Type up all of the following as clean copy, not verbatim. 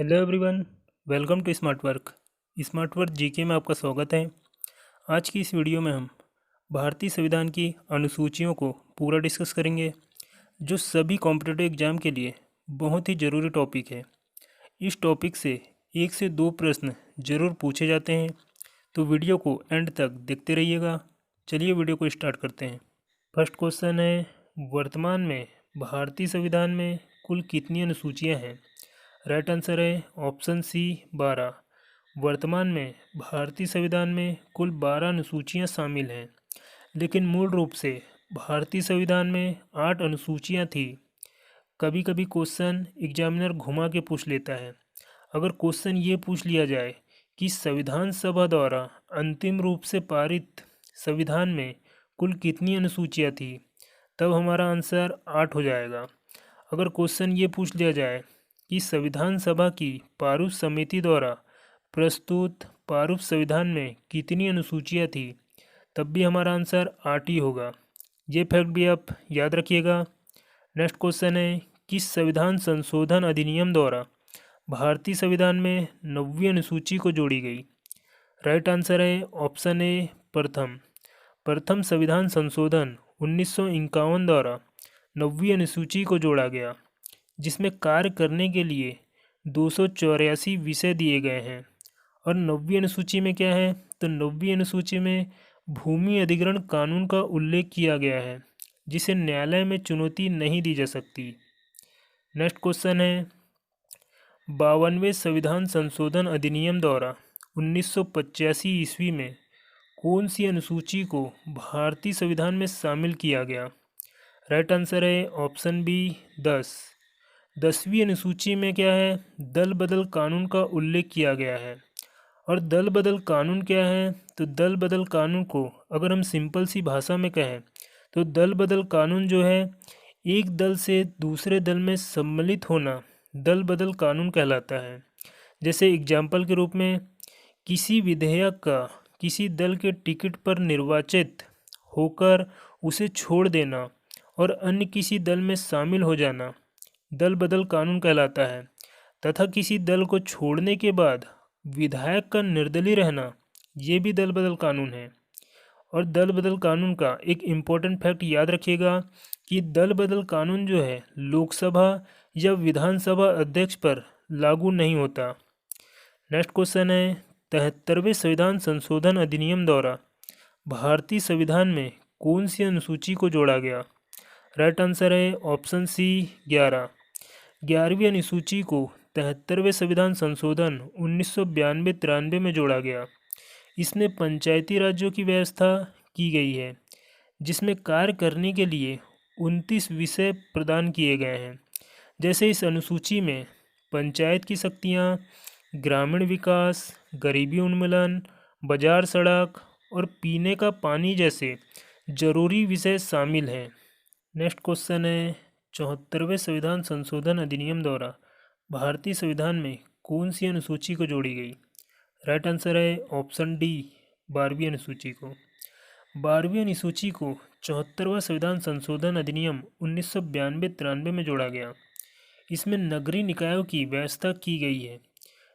Hello everyone, welcome to smart work GK में आपका स्वागत है। आज की इस वीडियो में हम भारतीय संविधान की अनुसूचियों को पूरा डिस्कस करेंगे, जो सभी कॉम्पिटिटिव एग्जाम के लिए बहुत ही ज़रूरी टॉपिक है। इस टॉपिक से 1 से 2 प्रश्न ज़रूर पूछे जाते हैं, तो वीडियो को एंड तक देखते रहिएगा। चलिए वीडियो को स्टार्ट करते हैं। फर्स्ट क्वेश्चन है, वर्तमान में भारतीय संविधान में कुल कितनी अनुसूचियाँ हैं? राइट आंसर है ऑप्शन सी 12। वर्तमान में भारतीय संविधान में कुल 12 अनुसूचियाँ शामिल हैं, लेकिन मूल रूप से भारतीय संविधान में 8 अनुसूचियाँ थी। कभी कभी क्वेश्चन एग्जामिनर घुमा के पूछ लेता है। अगर क्वेश्चन ये पूछ लिया जाए कि संविधान सभा द्वारा अंतिम रूप से पारित संविधान में कुल कितनी अनुसूचियाँ थी, तब हमारा आंसर 8 हो जाएगा। अगर क्वेश्चन ये पूछ लिया जाए कि संविधान सभा की प्रारूप समिति द्वारा प्रस्तुत प्रारूप संविधान में कितनी अनुसूचियाँ थी, तब भी हमारा आंसर 8 ही होगा। ये फैक्ट भी आप याद रखिएगा। नेक्स्ट क्वेश्चन है, किस संविधान संशोधन अधिनियम द्वारा भारतीय संविधान में 9वीं अनुसूची को जोड़ी गई? राइट आंसर है ऑप्शन ए प्रथम संविधान संशोधन 1951 द्वारा 9वीं अनुसूची को जोड़ा गया, जिसमें कार्य करने के लिए 284 विषय दिए गए हैं। और 9वीं अनुसूची में क्या है, तो 9वीं अनुसूची में भूमि अधिग्रहण कानून का उल्लेख किया गया है, जिसे न्यायालय में चुनौती नहीं दी जा सकती। नेक्स्ट क्वेश्चन है, 52वें संविधान संशोधन अधिनियम द्वारा 1985 ईस्वी में कौन सी अनुसूची को भारतीय संविधान में शामिल किया गया? राइट आंसर है ऑप्शन बी 10वीं अनुसूची में क्या है, दल बदल कानून का उल्लेख किया गया है। और दल बदल कानून क्या है, तो दल बदल कानून को अगर हम सिंपल सी भाषा में कहें तो दल बदल कानून जो है, एक दल से दूसरे दल में सम्मिलित होना दल बदल कानून कहलाता है। जैसे एग्जाम्पल के रूप में किसी विधेयक का किसी दल के टिकट पर निर्वाचित होकर उसे छोड़ देना और अन्य किसी दल में शामिल हो जाना दल बदल कानून कहलाता है, तथा किसी दल को छोड़ने के बाद विधायक का निर्दलीय रहना ये भी दल बदल कानून है। और दल बदल कानून का एक इम्पोर्टेंट फैक्ट याद रखिएगा कि दल बदल कानून जो है लोकसभा या विधानसभा अध्यक्ष पर लागू नहीं होता। नेक्स्ट क्वेश्चन है, 73वें संविधान संशोधन अधिनियम द्वारा भारतीय संविधान में कौन सी अनुसूची को जोड़ा गया? राइट आंसर है ऑप्शन सी 11वीं अनुसूची को 73वें संविधान संशोधन 1992-93 में जोड़ा गया। इसमें पंचायती राज्यों की व्यवस्था की गई है, जिसमें कार्य करने के लिए 29 विषय प्रदान किए गए हैं। जैसे इस अनुसूची में पंचायत की शक्तियाँ, ग्रामीण विकास, गरीबी उन्मूलन, बाजार सड़क और पीने का पानी जैसे जरूरी विषय शामिल हैं। नेक्स्ट क्वेश्चन है, 74वें संविधान संशोधन अधिनियम द्वारा भारतीय संविधान में कौन सी अनुसूची को जोड़ी गई? राइट आंसर है ऑप्शन डी 12वीं अनुसूची को। 12वीं अनुसूची को 74वां संविधान संशोधन अधिनियम 1992-93 में जोड़ा गया। इसमें नगरीय निकायों की व्यवस्था की गई है,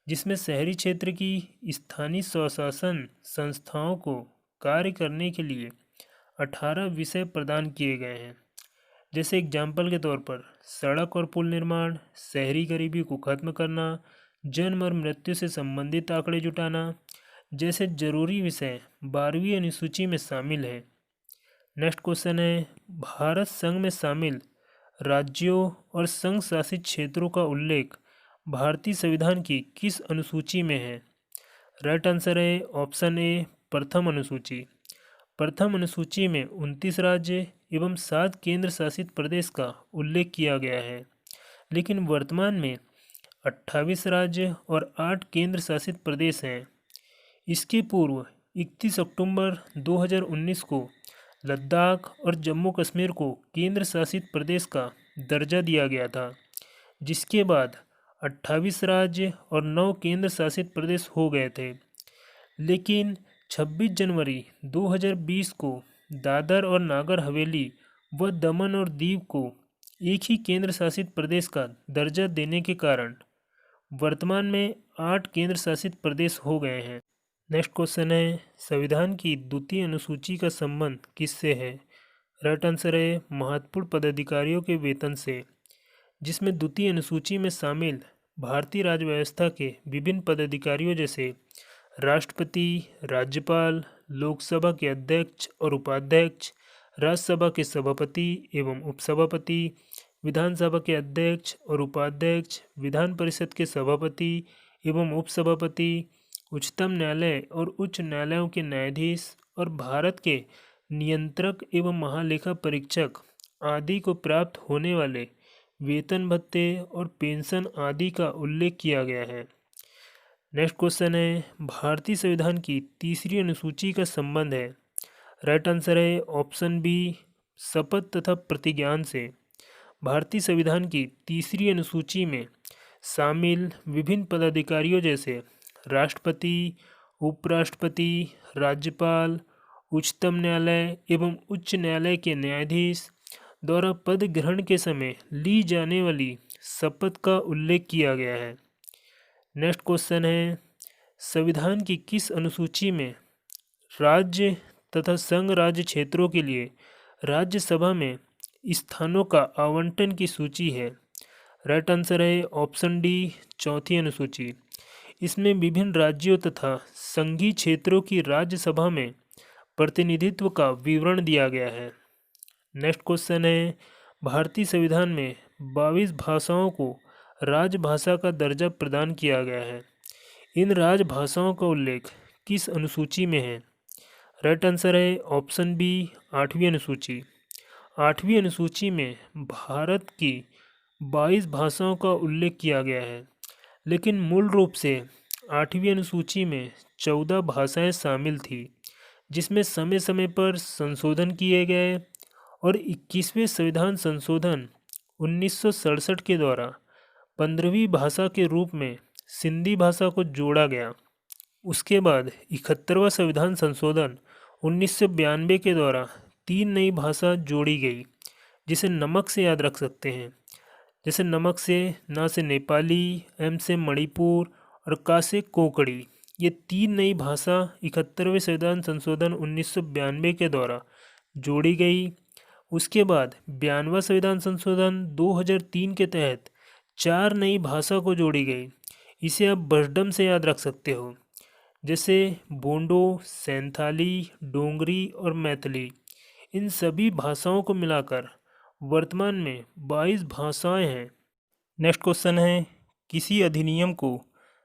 जिसमें शहरी क्षेत्र की स्थानीय स्वशासन संस्थाओं को कार्य करने के लिए 18 विषय प्रदान किए गए हैं। जैसे एग्जाम्पल के तौर पर सड़क और पुल निर्माण, शहरी गरीबी को खत्म करना, जन्म और मृत्यु से संबंधित आंकड़े जुटाना जैसे जरूरी विषय 12वीं अनुसूची में शामिल है। नेक्स्ट क्वेश्चन है, भारत संघ में शामिल राज्यों और संघ शासित क्षेत्रों का उल्लेख भारतीय संविधान की किस अनुसूची में है? राइट आंसर है ऑप्शन ए प्रथम अनुसूची में 29 राज्य एवं 7 केंद्र शासित प्रदेश का उल्लेख किया गया है, लेकिन वर्तमान में 28 राज्य और 8 केंद्र शासित प्रदेश हैं। इसके पूर्व 31 अक्टूबर 2019 को लद्दाख और जम्मू कश्मीर को केंद्र शासित प्रदेश का दर्जा दिया गया था, जिसके बाद 28 राज्य और 9 केंद्र शासित प्रदेश हो गए थे। लेकिन 26 जनवरी 2020 को दादर और नागर हवेली व दमन और दीव को एक ही केंद्र शासित प्रदेश का दर्जा देने के कारण वर्तमान में 8 केंद्र शासित प्रदेश हो गए हैं। नेक्स्ट क्वेश्चन है, संविधान की द्वितीय अनुसूची का संबंध किससे है? राइट आंसर है महत्वपूर्ण पदाधिकारियों के वेतन से, जिसमें द्वितीय अनुसूची में शामिल भारतीय राज्य व्यवस्था के विभिन्न पदाधिकारियों जैसे राष्ट्रपति, राज्यपाल, लोकसभा के अध्यक्ष और उपाध्यक्ष, राज्यसभा के सभापति एवं उपसभापति, विधानसभा के अध्यक्ष और उपाध्यक्ष, विधान परिषद के सभापति एवं उपसभापति, उच्चतम न्यायालय और उच्च न्यायालयों के न्यायाधीश और भारत के नियंत्रक एवं महालेखा परीक्षक आदि को प्राप्त होने वाले वेतन भत्ते और पेंशन आदि का उल्लेख किया गया है। नेक्स्ट क्वेश्चन है, भारतीय संविधान की तीसरी अनुसूची का संबंध है? राइट आंसर है ऑप्शन बी, शपथ तथा प्रतिज्ञान से। भारतीय संविधान की तीसरी अनुसूची में शामिल विभिन्न पदाधिकारियों जैसे राष्ट्रपति, उपराष्ट्रपति, राज्यपाल, उच्चतम न्यायालय एवं उच्च न्यायालय के न्यायाधीश द्वारा पद ग्रहण के समय ली जाने वाली शपथ का उल्लेख किया गया है। नेक्स्ट क्वेश्चन है, संविधान की किस अनुसूची में राज्य तथा संघ राज्य क्षेत्रों के लिए राज्यसभा में स्थानों का आवंटन की सूची है? राइट आंसर है ऑप्शन डी, चौथी अनुसूची। इसमें विभिन्न राज्यों तथा संघीय क्षेत्रों की राज्यसभा में प्रतिनिधित्व का विवरण दिया गया है। नेक्स्ट क्वेश्चन है, भारतीय संविधान में 22 भाषाओं को राजभाषा का दर्जा प्रदान किया गया है। इन राजभाषाओं का उल्लेख किस अनुसूची में है? राइट आंसर है ऑप्शन बी, 8वीं अनुसूची। 8वीं अनुसूची में भारत की 22 भाषाओं का उल्लेख किया गया है, लेकिन मूल रूप से 8वीं अनुसूची में 14 भाषाएं शामिल थी, जिसमें समय समय पर संशोधन किए गए और 21वें संविधान संशोधन 1967 के द्वारा 15वीं भाषा के रूप में सिंधी भाषा को जोड़ा गया। उसके बाद 71वां संविधान संशोधन 1992 के द्वारा 3 नई भाषा जोड़ी गई, जिसे नमक से याद रख सकते हैं। जैसे नमक से ना से नेपाली, एम से मणिपुर और का से कोंकणी। ये 3 नई भाषा 71वें संविधान संशोधन 1992 के द्वारा जोड़ी गई। उसके बाद 92वां संविधान संशोधन 2003 के तहत 4 नई भाषा को जोड़ी गई। इसे आप बशडम से याद रख सकते हो, जैसे बोंडो, सैंथाली, डोंगरी और मैथिली। इन सभी भाषाओं को मिलाकर वर्तमान में 22 भाषाएं हैं। नेक्स्ट क्वेश्चन है, किसी अधिनियम को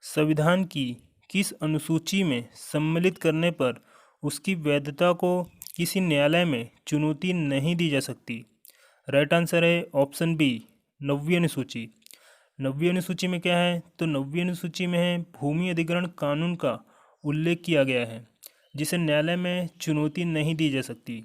संविधान की किस अनुसूची में सम्मिलित करने पर उसकी वैधता को किसी न्यायालय में चुनौती नहीं दी जा सकती? राइट आंसर है ऑप्शन बी, 9वीं अनुसूची। 9वीं अनुसूची में क्या है? तो 9वीं अनुसूची में है भूमि अधिग्रहण कानून का उल्लेख किया गया है, जिसे न्यायालय में चुनौती नहीं दी जा सकती।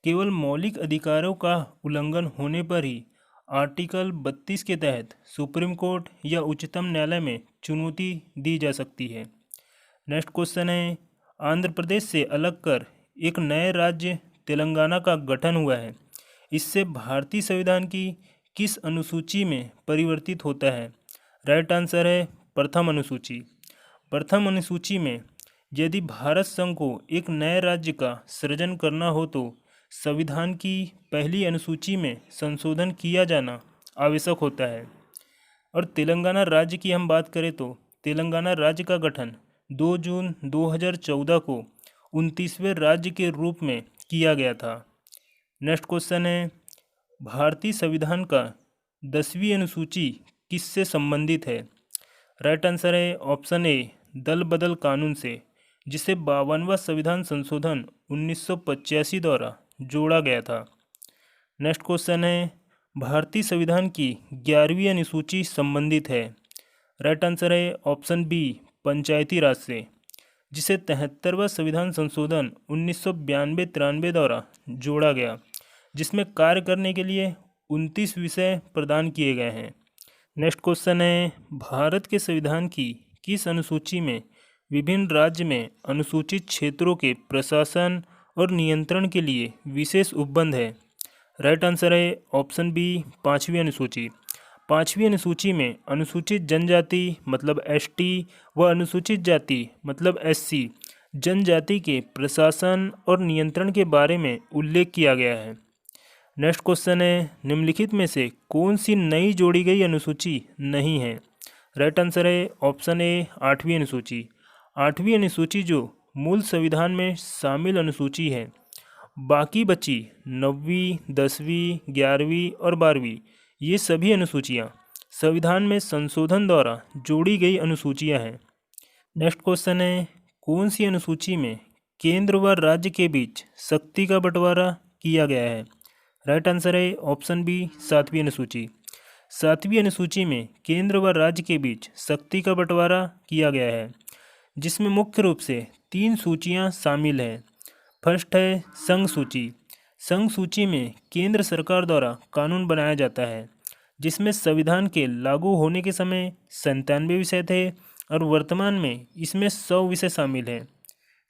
केवल मौलिक अधिकारों का उल्लंघन होने पर ही आर्टिकल 32 के तहत सुप्रीम कोर्ट या उच्चतम न्यायालय में चुनौती दी जा सकती है। नेक्स्ट क्वेश्चन है, आंध्र प्रदेश से अलग कर एक नए राज्य तेलंगाना का गठन हुआ है। इससे भारतीय संविधान की किस अनुसूची में परिवर्तित होता है? राइट आंसर है प्रथम अनुसूची। प्रथम अनुसूची में यदि भारत संघ को एक नए राज्य का सृजन करना हो तो संविधान की पहली अनुसूची में संशोधन किया जाना आवश्यक होता है। और तेलंगाना राज्य की हम बात करें तो तेलंगाना राज्य का गठन 2 जून 2014 को 29वें राज्य के रूप में किया गया था। नेक्स्ट क्वेश्चन है, भारतीय संविधान का 10वीं अनुसूची किससे संबंधित है? राइट आंसर है ऑप्शन ए, दल बदल कानून से, जिसे 52वां संविधान संशोधन 1985 द्वारा जोड़ा गया था। नेक्स्ट क्वेश्चन है, भारतीय संविधान की 11वीं अनुसूची संबंधित है? राइट आंसर है ऑप्शन बी, पंचायती राज से, जिसे 73वां संविधान संशोधन 1992-93 द्वारा जोड़ा गया, जिसमें कार्य करने के लिए 29 विषय प्रदान किए गए हैं। नेक्स्ट क्वेश्चन है, भारत के संविधान की किस अनुसूची में विभिन्न राज्य में अनुसूचित क्षेत्रों के प्रशासन और नियंत्रण के लिए विशेष उपबंध है? राइट आंसर है ऑप्शन बी, 5वीं अनुसूची। 5वीं अनुसूची में अनुसूचित जनजाति मतलब एसटी व अनुसूचित जाति मतलब एससी जनजाति के प्रशासन और नियंत्रण के बारे में उल्लेख किया गया है। नेक्स्ट क्वेश्चन है, निम्नलिखित में से कौन सी नई जोड़ी गई अनुसूची नहीं है? राइट आंसर है ऑप्शन ए 8वीं अनुसूची। 8वीं अनुसूची जो मूल संविधान में शामिल अनुसूची है। बाकी बची 9वीं, 10वीं, 11वीं और 12वीं ये सभी अनुसूचियाँ संविधान में संशोधन द्वारा जोड़ी गई अनुसूचियाँ हैं। नेक्स्ट क्वेश्चन है, कौन सी अनुसूची में केंद्र व राज्य के बीच शक्ति का बंटवारा किया गया है? राइट आंसर है ऑप्शन बी 7वीं अनुसूची। 7वीं अनुसूची में केंद्र व राज्य के बीच शक्ति का बंटवारा किया गया है, जिसमें मुख्य रूप से 3 सूचियां शामिल हैं। फर्स्ट है संघ सूची। संघ सूची में केंद्र सरकार द्वारा कानून बनाया जाता है, जिसमें संविधान के लागू होने के समय 97 विषय थे और वर्तमान में इसमें 100 विषय शामिल हैं।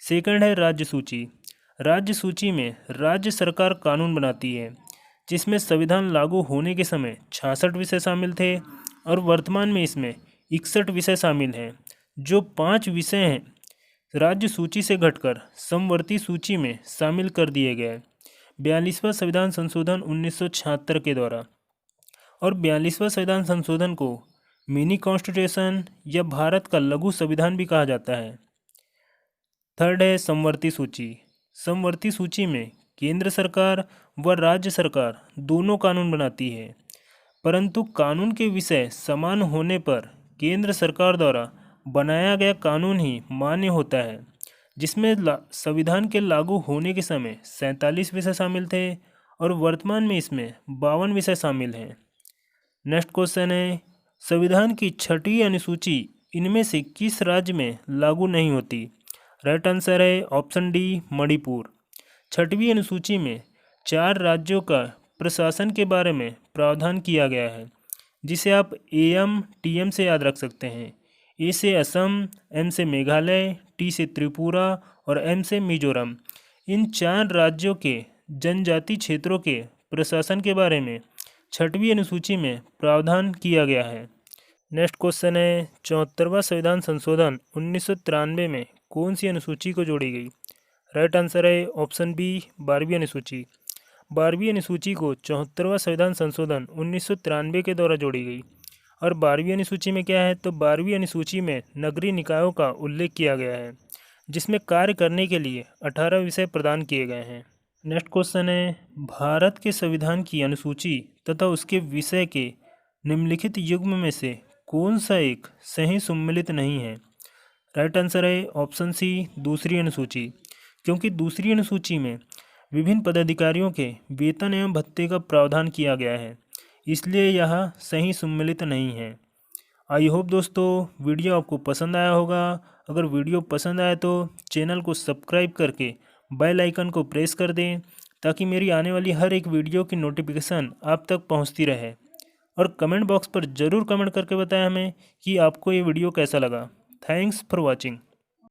सेकंड है राज्य सूची। राज्य सूची में राज्य सरकार कानून बनाती है, जिसमें संविधान लागू होने के समय 66 विषय शामिल थे और वर्तमान में इसमें 61 विषय शामिल हैं। जो 5 विषय हैं राज्य सूची से घटकर समवर्ती सूची में शामिल कर दिए गए 42वां संविधान संशोधन 1976 के द्वारा। और 42वां संविधान संशोधन को मिनी कॉन्स्टिट्यूशन या भारत का लघु संविधान भी कहा जाता है। थर्ड है समवर्ती सूची। समवर्ती सूची में केंद्र सरकार व राज्य सरकार दोनों कानून बनाती है, परंतु कानून के विषय समान होने पर केंद्र सरकार द्वारा बनाया गया कानून ही मान्य होता है, जिसमें संविधान के लागू होने के समय 47 विषय शामिल थे और वर्तमान में इसमें 52 विषय शामिल हैं। नेक्स्ट क्वेश्चन है, संविधान की 6वीं अनुसूची इनमें से किस राज्य में लागू नहीं होती? राइट आंसर है ऑप्शन डी मणिपुर। 6वीं अनुसूची में 4 राज्यों का प्रशासन के बारे में प्रावधान किया गया है, जिसे आप AM TM से याद रख सकते हैं। ए से असम, M से मेघालय, T से त्रिपुरा और M से मिजोरम। इन 4 राज्यों के जनजाति क्षेत्रों के प्रशासन के बारे में 6वीं अनुसूची में प्रावधान किया गया है। नेक्स्ट क्वेश्चन है, 74वां संविधान संशोधन 1993 में कौन सी अनुसूची को जोड़ी गई? राइट आंसर है ऑप्शन बी 12वीं अनुसूची। 12वीं अनुसूची को 74वां संविधान संशोधन 1993 के द्वारा जोड़ी गई। और 12वीं अनुसूची में क्या है, तो 12वीं अनुसूची में नगरीय निकायों का उल्लेख किया गया है, जिसमें कार्य करने के लिए 18 विषय प्रदान किए गए हैं। नेक्स्ट क्वेश्चन है, भारत के संविधान की अनुसूची तथा उसके विषय के निम्नलिखित युग्म में से कौन सा एक सही सम्मिलित नहीं है? राइट आंसर है ऑप्शन सी दूसरी अनुसूची, क्योंकि दूसरी अनुसूची में विभिन्न पदाधिकारियों के वेतन एवं भत्ते का प्रावधान किया गया है, इसलिए यह सही सम्मिलित नहीं है। आई होप दोस्तों वीडियो आपको पसंद आया होगा। अगर वीडियो पसंद आए तो चैनल को सब्सक्राइब करके बेल आइकन को प्रेस कर दें, ताकि मेरी आने वाली हर एक वीडियो की नोटिफिकेशन आप तक पहुंचती रहे। और कमेंट बॉक्स पर ज़रूर कमेंट करके बताएं हमें कि आपको ये वीडियो कैसा लगा। Thanks for watching.